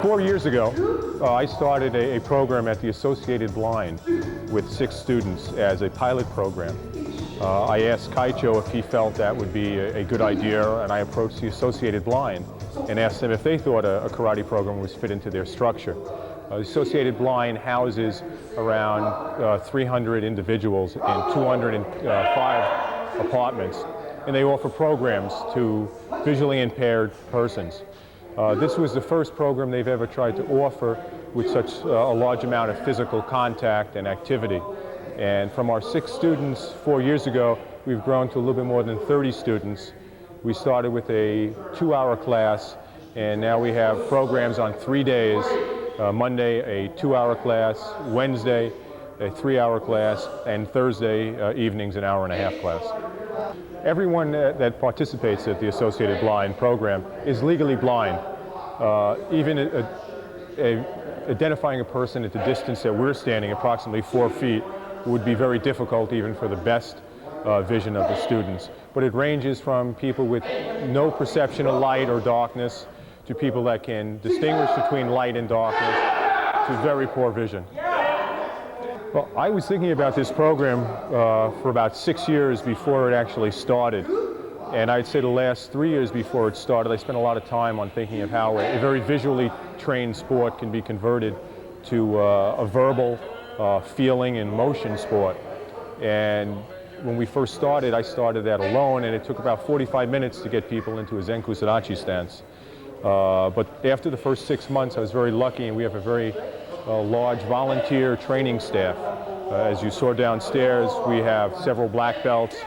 4 years ago, I started a program at the Associated Blind with 6 students as a pilot program. I asked Kaicho if he felt that would be a good idea, and I approached the Associated Blind and asked them if they thought a karate program was fit into their structure. The Associated Blind houses around 300 individuals in 205 apartments, and they offer programs to visually impaired persons. This was the first program they've ever tried to offer with such a large amount of physical contact and activity. And from our 6 students 4 years ago, we've grown to a little bit more than 30 students. We started with a 2-hour class, and now we have programs on 3 days. Monday, a 2-hour class, Wednesday, a 3-hour class, and Thursday evenings, an 1.5-hour class. Everyone that participates at the Associated Blind program is legally blind. Even identifying a person at the distance that we're standing, approximately 4 feet, would be very difficult even for the best vision of the students. But it ranges from people with no perception of light or darkness to people that can distinguish between light and darkness to very poor vision. Well, I was thinking about this program for about 6 years before it actually started. And I'd say the last 3 years before it started, I spent a lot of time on thinking of how a very visually trained sport can be converted to a verbal feeling and motion sport. And when we first started, I started that alone, and it took about 45 minutes to get people into a Zenkusadachi stance. But after the first 6 months, I was very lucky, and we have a very large volunteer training staff. As you saw downstairs, we have several black belts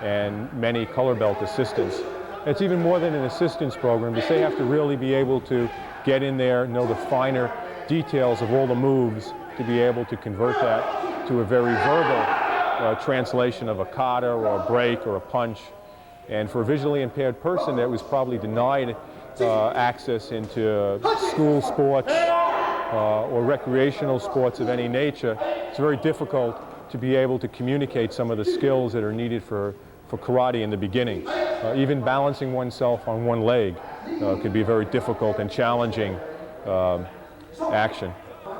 and many color belt assistants. It's even more than an assistance program, because they have to really be able to get in there, know the finer details of all the moves, to be able to convert that to a very verbal translation of a kata or a break or a punch. And for a visually impaired person that was probably denied access into school sports or recreational sports of any nature, it's very difficult to be able to communicate some of the skills that are needed for karate in the beginning. Even balancing oneself on one leg could be a very difficult and challenging action.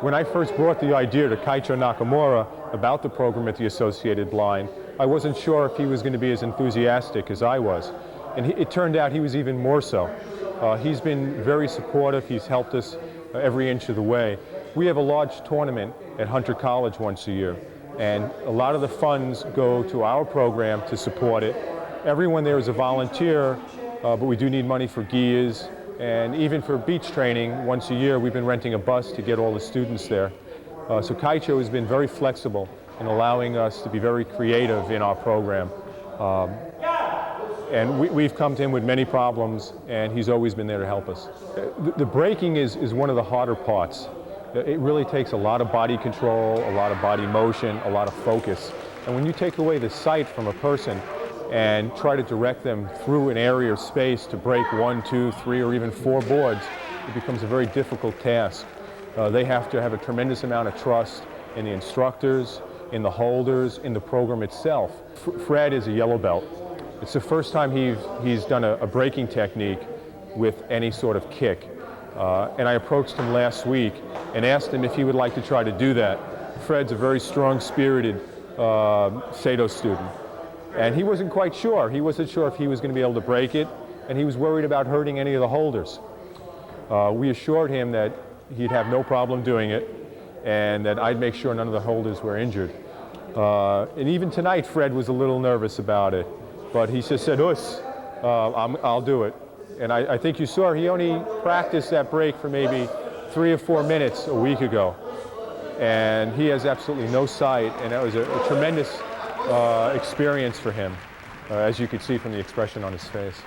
When I first brought the idea to Kaicho Nakamura about the program at the Associated Blind, I wasn't sure if he was going to be as enthusiastic as I was. And it turned out he was even more so. He's been very supportive. He's helped us every inch of the way. We have a large tournament at Hunter College once a year, and a lot of the funds go to our program to support it. Everyone there is a volunteer, but we do need money for gears, and even for beach training once a year we've been renting a bus to get all the students there. So Kaicho has been very flexible in allowing us to be very creative in our program. And we've come to him with many problems, and he's always been there to help us. The breaking is one of the harder parts. It really takes a lot of body control, a lot of body motion, a lot of focus. And when you take away the sight from a person and try to direct them through an area of space to break 1, 2, 3, or even 4 boards, it becomes a very difficult task. They have to have a tremendous amount of trust in the instructors, in the holders, in the program itself. Fred is a yellow belt. It's the first time he's done a breaking technique with any sort of kick. And I approached him last week and asked him if he would like to try to do that. Fred's a very strong-spirited Seido student. And he wasn't quite sure. He wasn't sure if he was going to be able to break it, and he was worried about hurting any of the holders. We assured him that he'd have no problem doing it, and that I'd make sure none of the holders were injured. And even tonight, Fred was a little nervous about it. But he just said, "Us, I'll do it." And I think you saw he only practiced that break for maybe 3 or 4 minutes a week ago. And he has absolutely no sight, and that was a tremendous experience for him, as you could see from the expression on his face.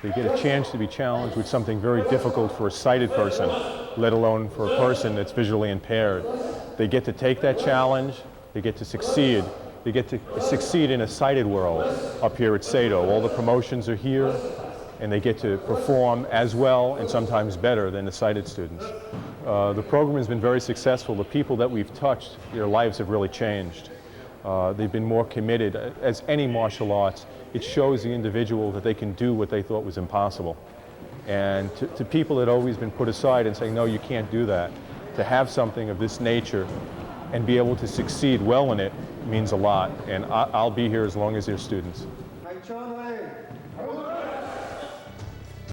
They get a chance to be challenged with something very difficult for a sighted person, let alone for a person that's visually impaired. They get to take that challenge, they get to succeed. They get to succeed in a sighted world up here at Seido. All the promotions are here, and they get to perform as well and sometimes better than the sighted students. The program has been very successful. The people that we've touched, their lives have really changed. They've been more committed. As any martial arts, it shows the individual that they can do what they thought was impossible. And to people that have always been put aside and saying, no, you can't do that, to have something of this nature and be able to succeed well in it means a lot. And I'll be here as long as there's students.